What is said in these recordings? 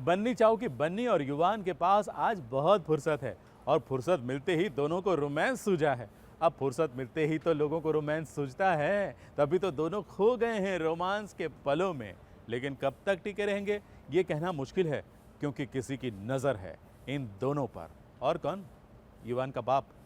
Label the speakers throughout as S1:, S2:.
S1: बन्नी चाहो कि बन्नी और युवान के पास आज बहुत फुर्सत है और फुर्सत मिलते ही दोनों को रोमांस सूझा है। अब फुर्सत मिलते ही तो लोगों को रोमांस सूझता है, तभी तो दोनों खो गए हैं रोमांस के पलों में। लेकिन कब तक टिके रहेंगे ये कहना मुश्किल है, क्योंकि किसी की नज़र है इन दोनों पर। और कौन? युवान का बाप।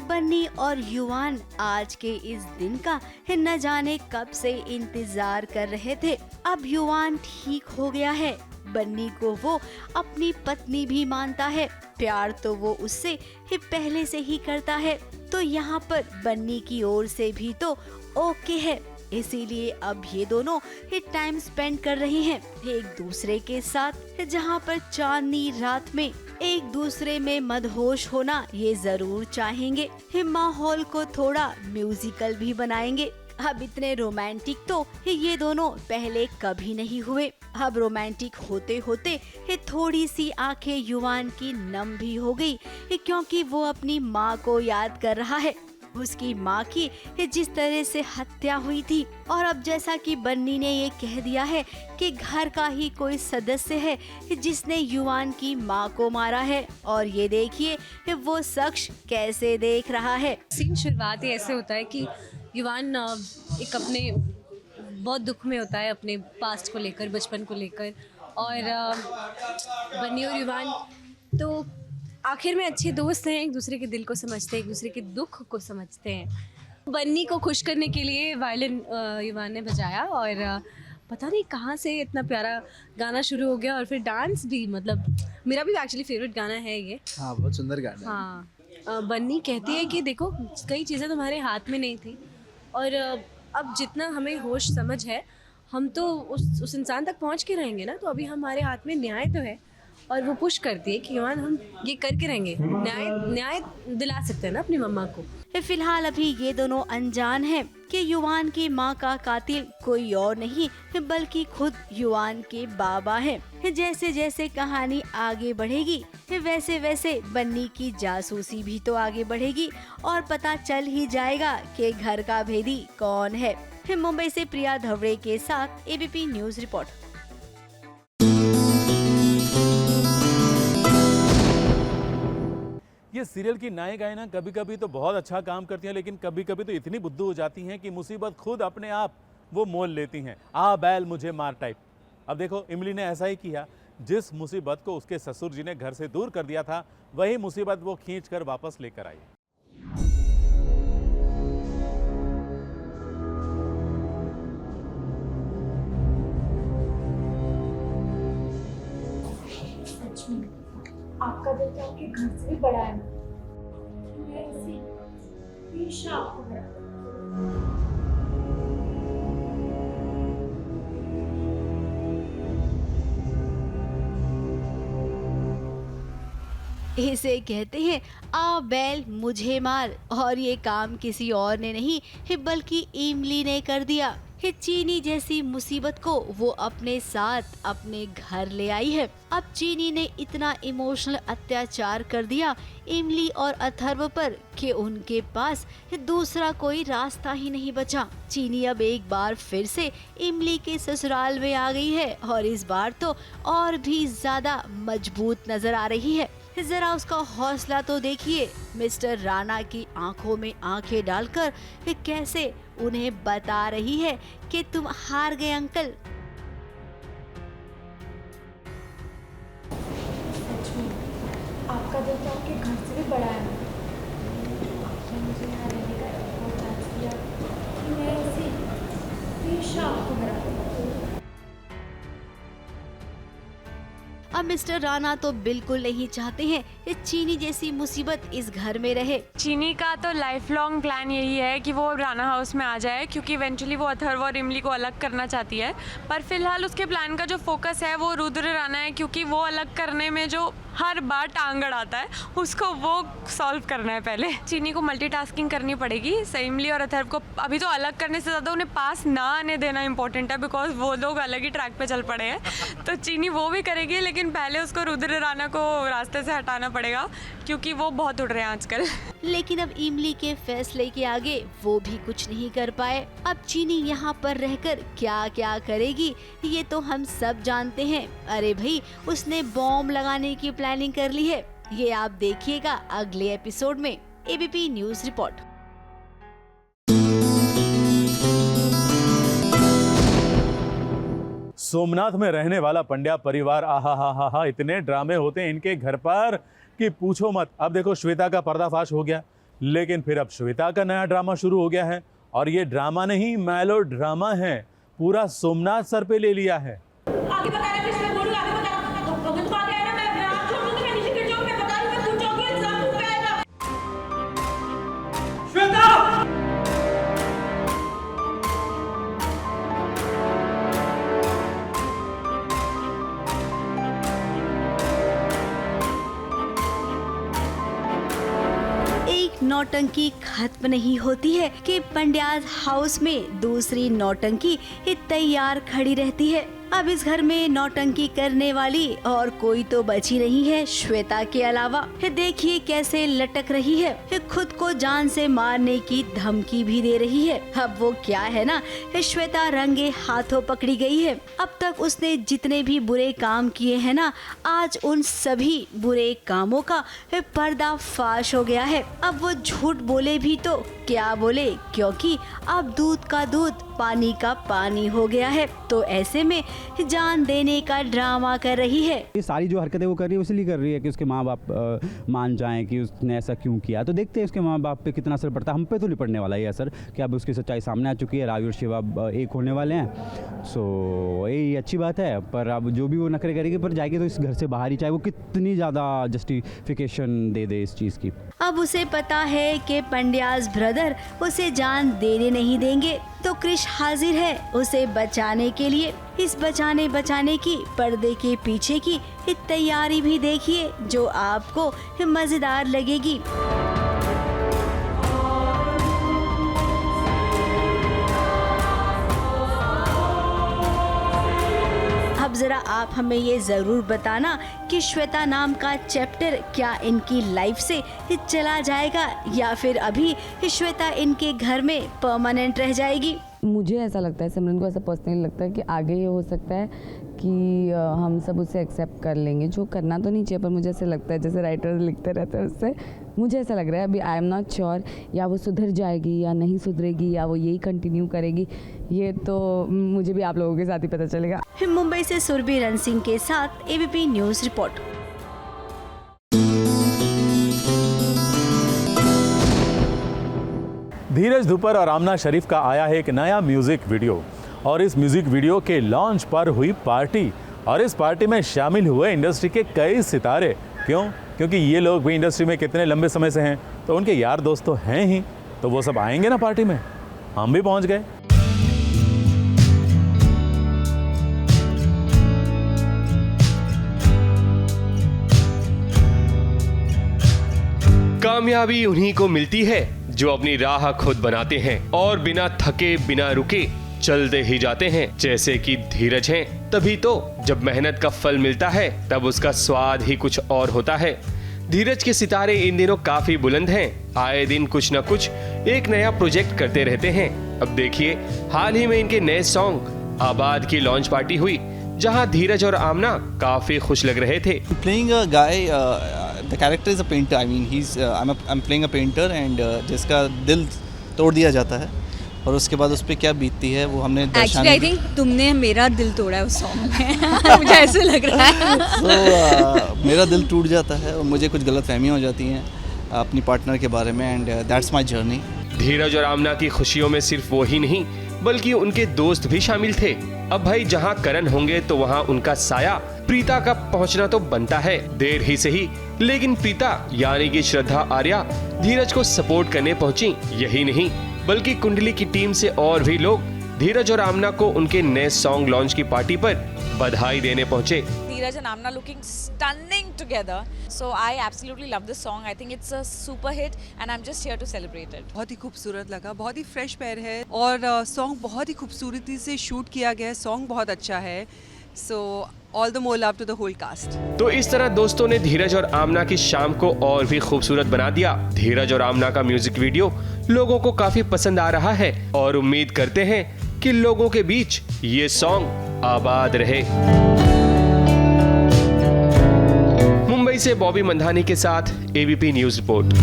S2: बन्नी और युवान आज के इस दिन का न जाने कब से इंतजार कर रहे थे। अब युवान ठीक हो गया है। बन्नी को वो अपनी पत्नी भी मानता है। प्यार तो वो उससे पहले से ही करता है। तो यहाँ पर बन्नी की ओर से भी तो ओके है। इसीलिए अब ये दोनों टाइम स्पेंड कर रहे हैं एक दूसरे के साथ, जहाँ पर चांदनी रात में एक दूसरे में मदहोश होना ये जरूर चाहेंगे। माहौल को थोड़ा म्यूजिकल भी बनाएंगे। अब इतने रोमांटिक तो ये दोनों पहले कभी नहीं हुए। अब रोमांटिक होते होते थोड़ी सी आंखें युवान की नम भी हो गई, क्योंकि वो अपनी माँ को याद कर रहा है। उसकी माँ की जिस तरह से हत्या हुई थी, और अब जैसा कि बन्नी ने ये कह दिया है कि घर का ही कोई सदस्य है जिसने युवान की माँ को मारा है, और ये देखिए वो शख्स कैसे देख रहा है।
S3: सीन शुरुआत ही ऐसे होता है कि युवान एक अपने बहुत दुख में होता है अपने पास्ट को लेकर, बचपन को लेकर, और बन्नी और युवान तो आखिर में अच्छे दोस्त हैं, एक दूसरे के दिल को समझते हैं, एक दूसरे के दुख को समझते हैं। बन्नी को खुश करने के लिए वायलिन युवान ने बजाया, और पता नहीं कहाँ से इतना प्यारा गाना शुरू हो गया, और फिर डांस भी, मतलब मेरा भी एक्चुअली फेवरेट गाना है ये।
S4: हाँ, बहुत सुंदर गाना है।
S3: हाँ, बन्नी कहती है कि देखो कई चीज़ें तुम्हारे हाथ में नहीं थी, और अब जितना हमें होश समझ है हम तो उस इंसान तक पहुँच के रहेंगे ना, तो अभी हमारे हाथ में न्याय तो है। और वो पुश करती है कि युवान हम ये करके रहेंगे, न्याय दिला सकते हैं ना अपनी मम्मा को।
S2: फिलहाल अभी ये दोनों अनजान हैं कि युवान की माँ का कातिल कोई और नहीं बल्कि खुद युवान के बाबा हैं। जैसे जैसे कहानी आगे बढ़ेगी वैसे वैसे बन्नी की जासूसी भी तो आगे बढ़ेगी, और पता चल ही जाएगा कि घर का भेदी कौन है। मुंबई से प्रिया धवड़े के साथ एबीपी न्यूज रिपोर्ट।
S1: ये सीरियल की नायिकाएं ना कभी कभी तो बहुत अच्छा काम करती हैं, लेकिन कभी कभी तो इतनी बुद्धू हो जाती हैं कि मुसीबत खुद अपने आप वो मोल लेती हैं। आ बैल मुझे मार टाइप। अब देखो इमली ने ऐसा ही किया। जिस मुसीबत को उसके ससुर जी ने घर से दूर कर दिया था, वही मुसीबत वो खींच कर वापस लेकर आई।
S5: आपका दिल तो आपके घर से भी बड़ा है ना। मैं ऐसे हमेशा आपको बड़ा
S2: इसे कहते हैं आ बैल मुझे मार, और ये काम किसी और ने नहीं बल्कि इमली ने कर दिया। चीनी जैसी मुसीबत को वो अपने साथ अपने घर ले आई है। अब चीनी ने इतना इमोशनल अत्याचार कर दिया इमली और अथर्व पर कि उनके पास दूसरा कोई रास्ता ही नहीं बचा। चीनी अब एक बार फिर से इमली के ससुराल में आ गई है, और इस बार तो और भी ज्यादा मजबूत नजर आ रही है। जरा उसका हौसला तो देखिए। मिस्टर राणा की आंखों में आंखें डालकर कैसे उन्हें बता रही है कि तुम हार गए अंकल।
S5: आपका दिल तो आपके घर से भी बड़ा है ना। आपने मुझे यहाँ रहने का बहुत चांस दिया हमेशा आपको मेरा
S2: अब मिस्टर राणा तो बिल्कुल नहीं चाहते हैं कि चीनी जैसी मुसीबत इस घर में रहे।
S4: चीनी का तो लाइफ लॉन्ग प्लान यही है कि वो राणा हाउस में आ जाए, क्योंकि इवेंचुअली वो अथर्व और इमली को अलग करना चाहती है। पर फिलहाल उसके प्लान का जो फोकस है वो रुद्र राणा है, क्योंकि वो अलग करने में जो हर बार टांग अड़ाता है उसको वो सॉल्व करना है पहले। चीनी को मल्टीटास्किंग करनी पड़ेगी। इमली और अथर्व को अभी तो अलग करने से ज़्यादा उन्हें पास ना आने देना इंपॉर्टेंट है, बिकॉज वो लोग अलग ही ट्रैक पे चल पड़े हैं। तो चीनी वो भी करेगी, लेकिन पहले उसको रुद्र राणा को रास्ते से हटाना पड़ेगा, क्योंकि वो बहुत उड़ रहे हैं आजकल।
S2: लेकिन अब इमली के फैसले के आगे वो भी कुछ नहीं कर पाए। अब चीनी यहाँ पर रहकर क्या क्या करेगी ये तो हम सब जानते हैं। अरे भाई, उसने बॉम्ब लगाने की प्लानिंग कर ली है। ये आप देखिएगा अगले एपिसोड में। ABP news report.
S1: सोमनाथ में रहने वाला पंड्या परिवार, आहा हा हा हा, इतने ड्रामे होते हैं इनके घर पर कि पूछो मत। अब देखो श्वेता का पर्दाफाश हो गया, लेकिन फिर अब श्वेता का नया ड्रामा शुरू हो गया है। और ये ड्रामा नहीं, मेलो ड्रामा है। पूरा सोमनाथ सर पे ले लिया है।
S6: आगे बताना, किसने बोलूं आगे बताना। तो गोविंद को आ गया ना, मैं आप छोड़ दूंगी, मैं नीचे गिर जाऊंगी, मैं बता रही हूं, मैं कूद जाऊंगी, इंसान कूद जाएगा। श्वेता!
S2: नौटंकी खत्म नहीं होती है कि पंड्याज हाउस में दूसरी नौटंकी तैयार खड़ी रहती है। अब इस घर में नौटंकी करने वाली और कोई तो बची नहीं है श्वेता के अलावा। देखिए कैसे लटक रही है, खुद को जान से मारने की धमकी भी दे रही है। अब वो क्या है ना, श्वेता रंगे हाथों पकड़ी गई है। अब तक उसने जितने भी बुरे काम किए हैं ना, आज उन सभी बुरे कामों का पर्दाफाश हो गया है। अब वो झूठ बोले भी तो क्या बोले, क्योंकि अब दूध का दूध पानी का पानी हो गया है। तो ऐसे में जान देने का ड्रामा कर रही है।
S7: ये सारी जो हरकतें वो कर रही है इसलिए कर रही है कि उसके माँ बाप मान जाएं कि उसने ऐसा क्यों किया। तो देखते हैं उसके माँ बाप पे कितना असर पड़ता है। हम पे तो नहीं पड़ने वाला ये असर, कि अब उसकी सच्चाई सामने आ चुकी है। रावी और शिवा एक होने वाले हैं, सो ये अच्छी बात है। पर अब जो भी वो नखरे करेगी, पर जाएगी तो इस घर से बाहर ही, चाहे वो कितनी ज़्यादा जस्टिफिकेशन दे दे इस चीज़ की।
S2: अब उसे पता है कि पंड्याज ब्रदर उसे जान देने नहीं देंगे, तो क्रिश हाजिर है उसे बचाने के लिए। इस बचाने की पर्दे के पीछे की तैयारी भी देखिए, जो आपको मजेदार लगेगी। अब जरा आप हमें ये जरूर बताना कि श्वेता नाम का चैप्टर क्या इनकी लाइफ से चला जाएगा, या फिर अभी श्वेता इनके घर में परमानेंट रह जाएगी।
S8: मुझे ऐसा लगता है, सिमरन को ऐसा पर्सनली लगता है कि आगे ये हो सकता है कि हम सब उसे एक्सेप्ट कर लेंगे, जो करना तो नहीं चाहिए। पर मुझे ऐसा लगता है, जैसे राइटर्स लिखते रहते हैं उससे, मुझे ऐसा लग रहा है अभी आई एम नॉट श्योर, या वो सुधर जाएगी या नहीं सुधरेगी, या वो यही कंटिन्यू करेगी। ये तो मुझे भी आप लोगों के साथ ही पता चलेगा।
S2: मुंबई से सुरभि रण सिंह के साथ एबीपी न्यूज रिपोर्ट।
S1: धीरज धुपर और आमना शरीफ का आया है एक नया म्यूजिक वीडियो, और इस म्यूजिक वीडियो के लॉन्च पर हुई पार्टी, और इस पार्टी में शामिल हुए इंडस्ट्री के कई सितारे। क्यों? क्योंकि ये लोग भी इंडस्ट्री में कितने लंबे समय से हैं, तो उनके यार दोस्त तो हैं ही, तो वो सब आएंगे ना पार्टी में। हम भी पहुंच गए।
S9: कामयाबी उन्हीं को मिलती है जो अपनी राह खुद बनाते हैं और बिना थके बिना रुके चलते ही जाते हैं, जैसे कि धीरज हैं। तभी तो जब मेहनत का फल मिलता है तब उसका स्वाद ही कुछ और होता है। धीरज के सितारे इन दिनों काफी बुलंद हैं, आए दिन कुछ न कुछ एक नया प्रोजेक्ट करते रहते हैं। अब देखिए, हाल ही में इनके नए सॉन्ग आबाद की लॉन्च पार्टी हुई, जहां धीरज और आमना काफी खुश लग रहे थे।
S10: Playing a guy, the character is a painter. I mean, I'm playing a painter and जिसका दिल तोड़ दिया जाता है, और उसके बाद उस पर क्या बीतती है वो हमने
S11: Actually, I think तुमने मेरा दिल तोड़ा है उस सॉन्ग में। मुझे ऐसे लग रहा है।
S10: So, मेरा दिल टूट जाता है और मुझे कुछ गलतफहमियां हो जाती हैं अपनी पार्टनर के बारे में, एंड दैट्स माय जर्नी।
S9: धीरज और आमना की खुशियों में सिर्फ वो ही नहीं बल्कि उनके दोस्त भी शामिल थे। अब भाई जहाँ करण होंगे तो वहाँ उनका साया प्रीता का पहुँचना तो बनता है, देर ही सही, लेकिन प्रीता यानी कि श्रद्धा आर्या धीरज को सपोर्ट करने पहुँची। यही नहीं बल्कि कुंडली की टीम से और भी लोग धीरज और आमना को उनके नए सॉन्ग लॉन्च की पार्टी पर बधाई देने पहुँचे।
S12: Dheeraj and Amna looking stunning together. So I absolutely love this song. I think it's a super hit and I'm just here to celebrate it.
S13: बहुत ही खूबसूरत लगा, बहुत ही फ्रेश पैर है और सॉन्ग बहुत ही खूबसूरती से शूट किया गया है। सॉन्ग बहुत अच्छा है। So all the more love to the whole cast.
S9: तो इस तरह दोस्तों ने धीरज और आमना की शाम को और भी खूबसूरत बना दिया। धीरज और आमना का म्यूजिक वीडियो लोगों को काफी पसंद आ रहा है और उम्मीद करते हैं कि लोगों के बीच ये सॉन्ग आबाद रहे। मुंबई से बॉबी मंधानी के साथ एबीपी न्यूज रिपोर्ट।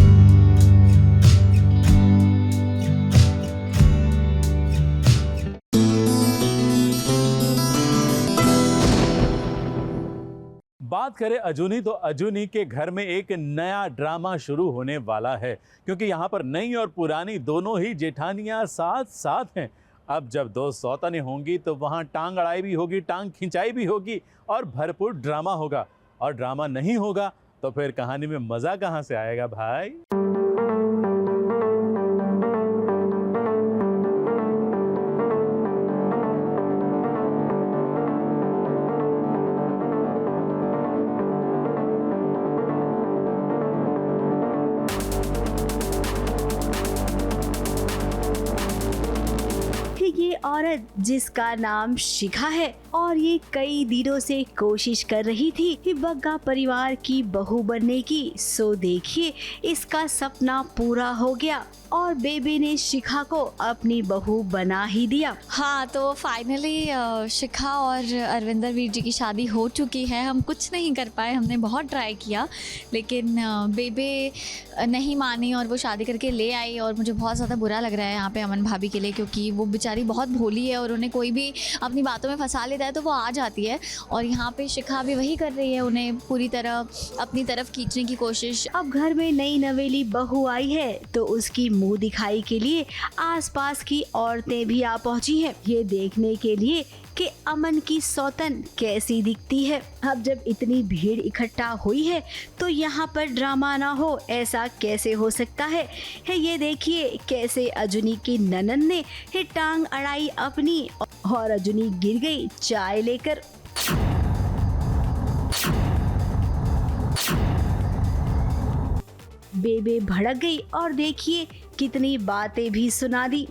S1: बात करें अजूनी तो अजूनी के घर में एक नया ड्रामा शुरू होने वाला है, क्योंकि यहाँ पर नई और पुरानी दोनों ही जेठानियाँ साथ साथ हैं। अब जब दो सौतनें होंगी तो वहाँ टांग अड़ाई भी होगी, टांग खिंचाई भी होगी और भरपूर ड्रामा होगा। और ड्रामा नहीं होगा तो फिर कहानी में मजा कहाँ से आएगा भाई।
S2: ये औरत जिसका नाम शिखा है और ये कई दिनों से कोशिश कर रही थी कि बग्गा परिवार की बहू बनने की, सो देखिए इसका सपना पूरा हो गया और बेबी ने शिखा को अपनी बहू बना ही दिया।
S11: हाँ, तो फाइनली शिखा और अरविंदर वीर जी की शादी हो चुकी है। हम कुछ नहीं कर पाए, हमने बहुत ट्राई किया, लेकिन बेबे नहीं मानी और वो शादी करके ले आई। और मुझे बहुत ज़्यादा बुरा लग रहा है यहाँ पे अमन भाभी के लिए, क्योंकि वो बेचारी बहुत भोली है और उन्हें कोई भी अपनी बातों में फंसा लेता है तो वो आ जाती है। और यहाँ पे शिखा भी वही कर रही है, उन्हें पूरी तरह अपनी तरफ खींचने की कोशिश।
S2: अब घर में नई नवेली बहू आई है तो उसकी मुंह दिखाई के लिए आसपास की औरतें भी आ पहुंची हैं, ये देखने के लिए कि अमन की सौतन कैसी दिखती है। अब जब इतनी भीड़ इकट्ठा हुई है तो यहाँ पर ड्रामा ना हो, ऐसा कैसे हो सकता है। ये देखिए कैसे अजूनी की ननन ने टांग अड़ाई अपनी और अजूनी गिर गई चाय लेकर। बेबे भड़क गई और देखिए कितनी बातें भी सुना दी।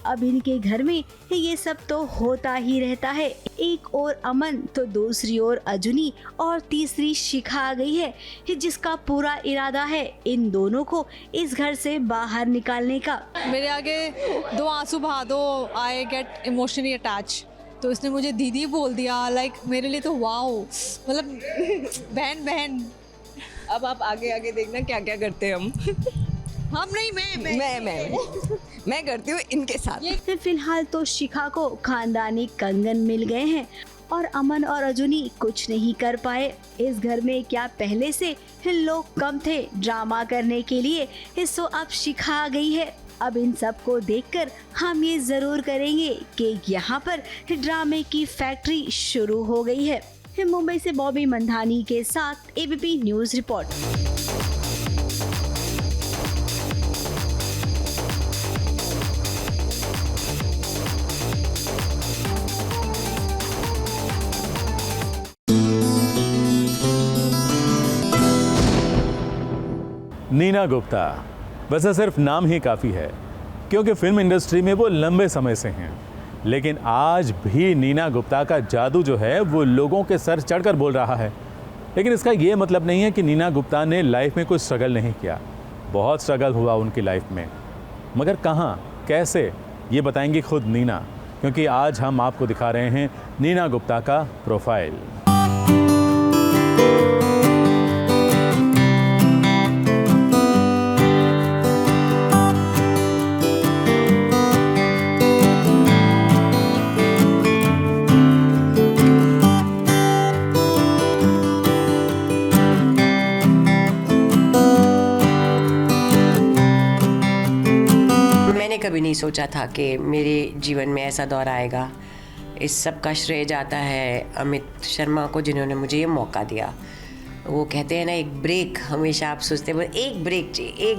S2: अब इनके घर में ये सब तो होता ही रहता है। एक और अमन तो दूसरी ओर अजूनी और तीसरी शिखा आ गई है, जिसका पूरा इरादा है इन दोनों को इस घर से बाहर निकालने का।
S14: मेरे आगे दो आंसू बहा दो, आई गेट इमोशनली अटैच। तो इसने मुझे दीदी बोल दिया, लाइक मेरे लिए तो वाओ, मतलब बहन बहन।
S15: अब आप आगे आगे देखना क्या क्या करते हैं
S14: हम नहीं,
S15: मैं करती हूँ इनके साथ।
S2: फिलहाल तो शिखा को खानदानी कंगन मिल गए हैं और अमन और अजूनी कुछ नहीं कर पाए। इस घर में क्या पहले से लोग कम थे ड्रामा करने के लिए, सो अब शिखा आ गई है। अब इन सब को देखकर हम ये जरूर करेंगे कि यहाँ पर ड्रामे की फैक्ट्री शुरू हो गई है। मुंबई से बॉबी मंधानी के साथ ABP news report.
S1: Neena Gupta, वैसे सिर्फ नाम ही काफ़ी है क्योंकि फिल्म इंडस्ट्री में वो लंबे समय से हैं, लेकिन आज भी नीना गुप्ता का जादू जो है वो लोगों के सर चढ़कर बोल रहा है। लेकिन इसका ये मतलब नहीं है कि नीना गुप्ता ने लाइफ में कोई स्ट्रगल नहीं किया। बहुत स्ट्रगल हुआ उनकी लाइफ में, मगर कहाँ, कैसे, ये बताएंगी खुद नीना, क्योंकि आज हम आपको दिखा रहे हैं नीना गुप्ता का प्रोफाइल।
S16: कभी नहीं सोचा था कि मेरे जीवन में ऐसा दौर आएगा। इस सब का श्रेय जाता है अमित शर्मा को, जिन्होंने मुझे ये मौका दिया। वो कहते हैं ना, एक ब्रेक, हमेशा आप सोचते हैं एक ब्रेक चाहिए। एक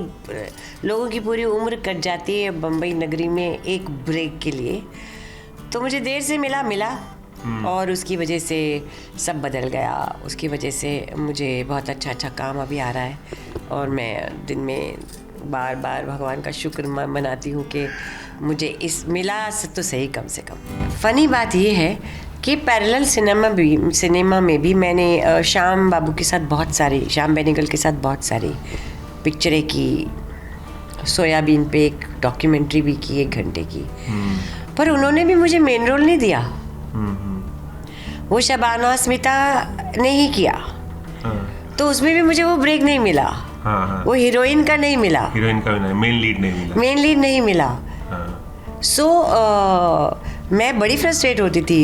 S16: लोगों की पूरी उम्र कट जाती है बम्बई नगरी में एक ब्रेक के लिए, तो मुझे देर से मिला और उसकी वजह से सब बदल गया। उसकी वजह से मुझे बहुत अच्छा काम अभी आ रहा है और मैं दिन में बार बार भगवान का शुक्र मनाती हूँ कि मुझे इस मिला तो सही कम से कम। फ़नी बात ये है कि पैरेलल सिनेमा में भी मैंने श्याम बाबू के साथ बहुत सारी, श्याम बेनेगल के साथ बहुत सारी पिक्चरें की। सोयाबीन पे एक डॉक्यूमेंट्री भी की 1 घंटे की, पर उन्होंने भी मुझे मेन रोल नहीं दिया। वो शबाना स्मिता ने ही किया, तो उसमें भी मुझे वो ब्रेक नहीं मिला। वो हीरोइन का नहीं मिला,
S17: मेन लीड नहीं मिला।
S16: सो मैं बड़ी फ्रस्ट्रेट होती थी।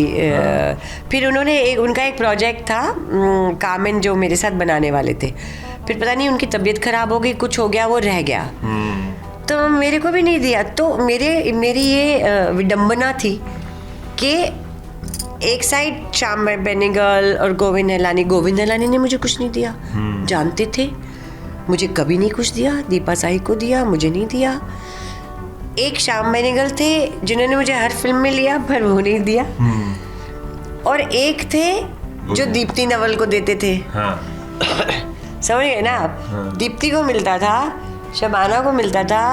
S16: फिर उन्होंने उनका एक प्रोजेक्ट था कामेन, जो मेरे साथ बनाने वाले थे। फिर पता नहीं उनकी तबीयत खराब हो गई, कुछ हो गया, वो रह गया, तो मेरे को भी नहीं दिया। तो मेरी ये विडंबना थी कि एक साइड श्याम बेनेगल और गोविंद निहलानी ने मुझे कुछ नहीं दिया। जानते थे, मुझे कभी नहीं कुछ दिया। दीपा साही को दिया, मुझे नहीं दिया। एक श्याम बेनेगल थे जिन्होंने मुझे हर फिल्म में लिया, पर वो नहीं दिया। और एक थे जो दीप्ति नवल को देते थे। समझ गए ना आप? दीप्ति को मिलता था, शबाना को मिलता था,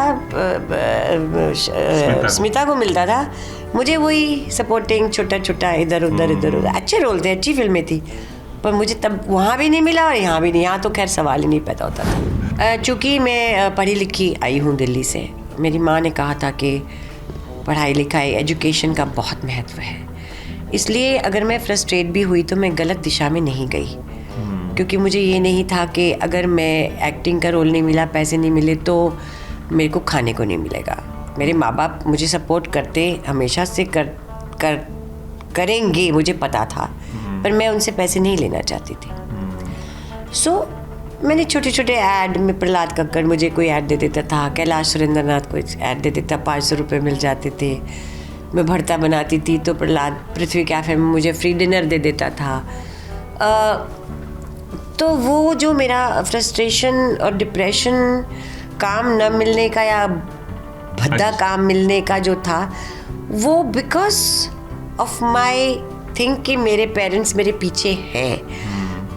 S16: स्मिता को मिलता था, मुझे वही सपोर्टिंग छोटा इधर उधर अच्छे रोल थे, अच्छी फिल्में थी, पर मुझे तब वहाँ भी नहीं मिला और यहाँ भी नहीं। यहाँ तो खैर सवाल ही नहीं पैदा होता था। चूँकि मैं पढ़ी लिखी आई हूँ दिल्ली से, मेरी माँ ने कहा था कि पढ़ाई लिखाई, एजुकेशन का बहुत महत्व है, इसलिए अगर मैं फ्रस्ट्रेट भी हुई तो मैं गलत दिशा में नहीं गई, क्योंकि मुझे ये नहीं था कि अगर मैं एक्टिंग का रोल नहीं मिला, पैसे नहीं मिले, तो मेरे को खाने को नहीं मिलेगा। मेरे माँ बाप मुझे सपोर्ट करते हमेशा से करेंगे, मुझे पता था, पर मैं उनसे पैसे नहीं लेना चाहती थी। सो मैंने छोटे छोटे ऐड में, प्रहलाद कक्कड़ मुझे कोई ऐड दे देता था, कैलाश सुरेंद्रनाथ को ऐड दे देता, 500 रुपये मिल जाते थे। मैं भरता बनाती थी तो प्रहलाद पृथ्वी कैफे में मुझे फ्री डिनर दे देता था। तो वो जो मेरा फ्रस्ट्रेशन और डिप्रेशन, काम न मिलने का या भद्दा काम मिलने का जो था, वो बिकॉज ऑफ माई थिंक कि मेरे पेरेंट्स मेरे पीछे हैं,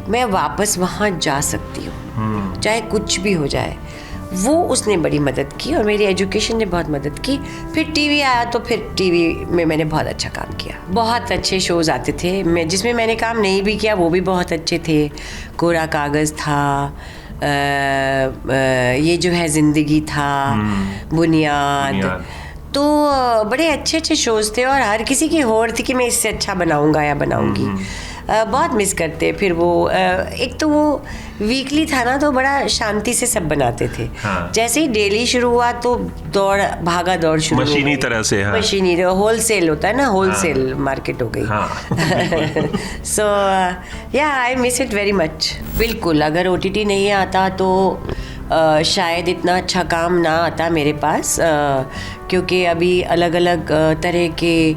S16: मैं वापस वहाँ जा सकती हूँ, चाहे कुछ भी हो जाए। वो उसने बड़ी मदद की और मेरी एजुकेशन ने बहुत मदद की। फिर टीवी आया तो फिर टीवी में मैंने बहुत अच्छा काम किया। बहुत अच्छे शोज़ आते थे, जिसमें मैंने काम नहीं भी किया वो भी बहुत अच्छे थे। कोरा कागज़ था, ये जो है ज़िंदगी था, बुनियाद, तो बड़े अच्छे अच्छे शोज़ थे और हर किसी की होड़ थी कि मैं इससे अच्छा बनाऊंगा या बनाऊंगी। बहुत मिस करते। फिर वो एक तो वो वीकली था ना, तो बड़ा शांति से सब बनाते थे। जैसे ही डेली शुरू हुआ तो भागा दौड़ शुरू,
S17: मशीनी तरह से।
S16: मशीनी होलसेल होता है ना, होलसेल मार्केट हो गई। सो या I miss it very much. बिल्कुल, अगर OTT नहीं आता तो शायद इतना अच्छा काम ना आता मेरे पास, क्योंकि अभी अलग अलग तरह के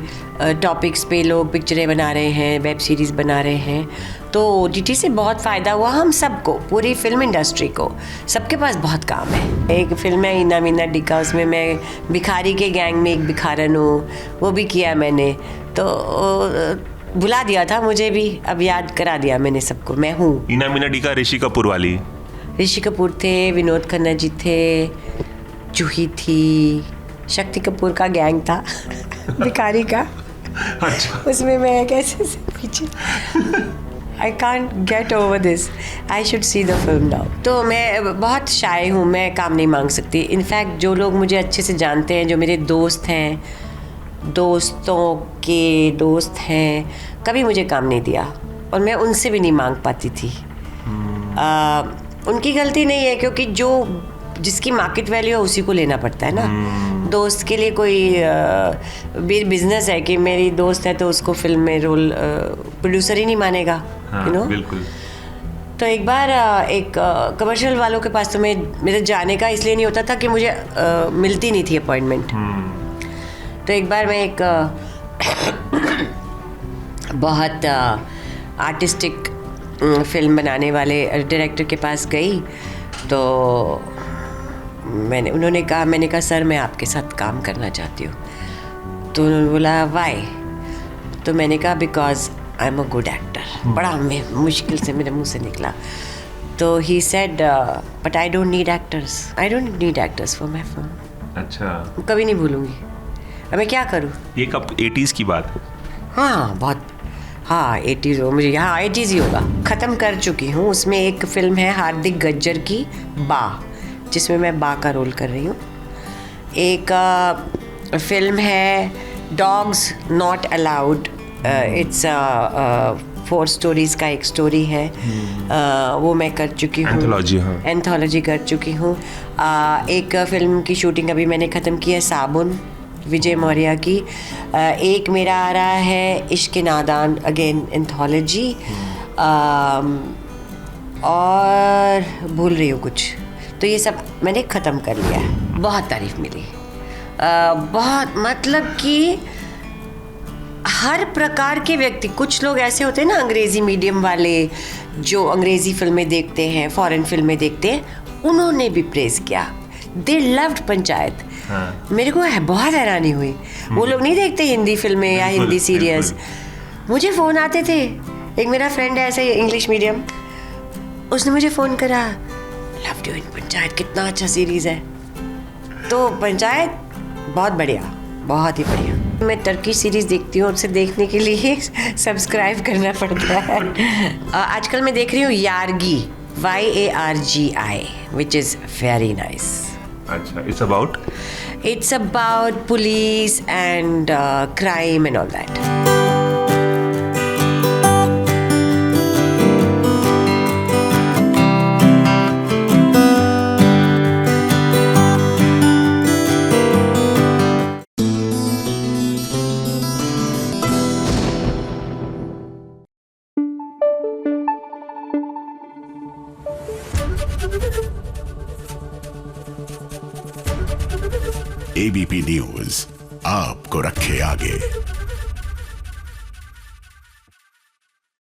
S16: टॉपिक्स पे लोग पिक्चरें बना रहे हैं, वेब सीरीज़ बना रहे हैं, तो OTT से बहुत फ़ायदा हुआ हम सबको, पूरी फिल्म इंडस्ट्री को। सबके पास बहुत काम है। एक फिल्म है इना मीना डिका, उसमें मैं भिखारी के गैंग में एक भिखारन हूँ, वो भी किया मैंने, तो भुला दिया था मुझे भी, अब याद करा दिया मैंने सबको। मैं हूँ
S17: इना मीना डिका, ऋषि कपूर वाली।
S16: ऋषि कपूर थे, विनोद खन्ना जी थे, जूही थी, शक्ति कपूर का गैंग था भिखारी का।
S17: अच्छा।
S16: उसमें मैं कैसे से पीछे, I can't get over this, I should see the film now. तो मैं बहुत शाय हूँ, मैं काम नहीं मांग सकती। इनफैक्ट जो लोग मुझे अच्छे से जानते हैं, जो मेरे दोस्त हैं, दोस्तों के दोस्त हैं, कभी मुझे काम नहीं दिया और मैं उनसे भी नहीं मांग पाती थी। उनकी गलती नहीं है, क्योंकि जिसकी मार्केट वैल्यू है उसी को लेना पड़ता है ना। दोस्त के लिए कोई बिजनेस है कि मेरी दोस्त है तो उसको फिल्म में रोल प्रोड्यूसर ही नहीं मानेगा, यू नो।
S17: बिल्कुल।
S16: तो एक बार एक कमर्शियल वालों के पास तो मेरे जाने का इसलिए नहीं होता था कि मुझे मिलती नहीं थी अपॉइंटमेंट। तो एक बार मैं एक बहुत आर्टिस्टिक फिल्म बनाने वाले डायरेक्टर के पास गई। तो उन्होंने कहा, मैंने कहा सर मैं आपके साथ काम करना चाहती हूँ। तो उन्होंने बोला वाई? तो मैंने कहा because I am a good actor. बड़ा मुश्किल से मेरे मुंह से निकला। तो he said but I don't need actors for my film.
S17: अच्छा,
S16: कभी नहीं भूलूंगी। अब मैं क्या करूँ?
S17: ये कब 80s की बात है?
S16: हाँ बहुत, हाँ 80s हो मुझे, हाँ 80s ही होगा। ख़त्म कर चुकी हूँ। उसमें एक फ़िल्म है हार्दिक गज्जर की बा, जिसमें मैं बा का रोल कर रही हूँ। एक फिल्म है dogs not allowed, it's 4 stories का एक स्टोरी है। वो मैं कर चुकी हूँ, एंथोलॉजी कर चुकी हूँ। एक फ़िल्म की शूटिंग अभी मैंने ख़त्म की है, साबुन, विजय मौर्य की। एक मेरा आ रहा है इश्क नादान, अगेन एंथोलॉजी। और भूल रही हूँ कुछ। तो ये सब मैंने ख़त्म कर लिया है। बहुत तारीफ़ मिली, बहुत, मतलब कि हर प्रकार के व्यक्ति। कुछ लोग ऐसे होते हैं ना अंग्रेज़ी मीडियम वाले, जो अंग्रेज़ी फिल्में देखते हैं, फॉरेन फिल्में देखते हैं, उन्होंने भी प्रेज़ किया। They loved panchayat. मेरे को बहुत हैरानी हुई। वो लोग नहीं देखते हिंदी फिल्में या हिंदी सीरियल्स। मुझे फ़ोन आते थे। एक मेरा फ्रेंड है ऐसे इंग्लिश मीडियम, उसने मुझे फ़ोन करा, लव्ड यू इन पंचायत, कितना अच्छा सीरीज़ है। तो पंचायत बहुत बढ़िया, बहुत ही बढ़िया। मैं टर्की सीरीज़ देखती हूँ, उसे देखने के लिए सब्सक्राइब करना पड़ता है। आजकल मैं देख रही हूँ यार्गी, YARGI, which is very nice.
S17: अच्छा, it's
S16: about police and crime and all that.
S18: ABP news आपको रखे आगे।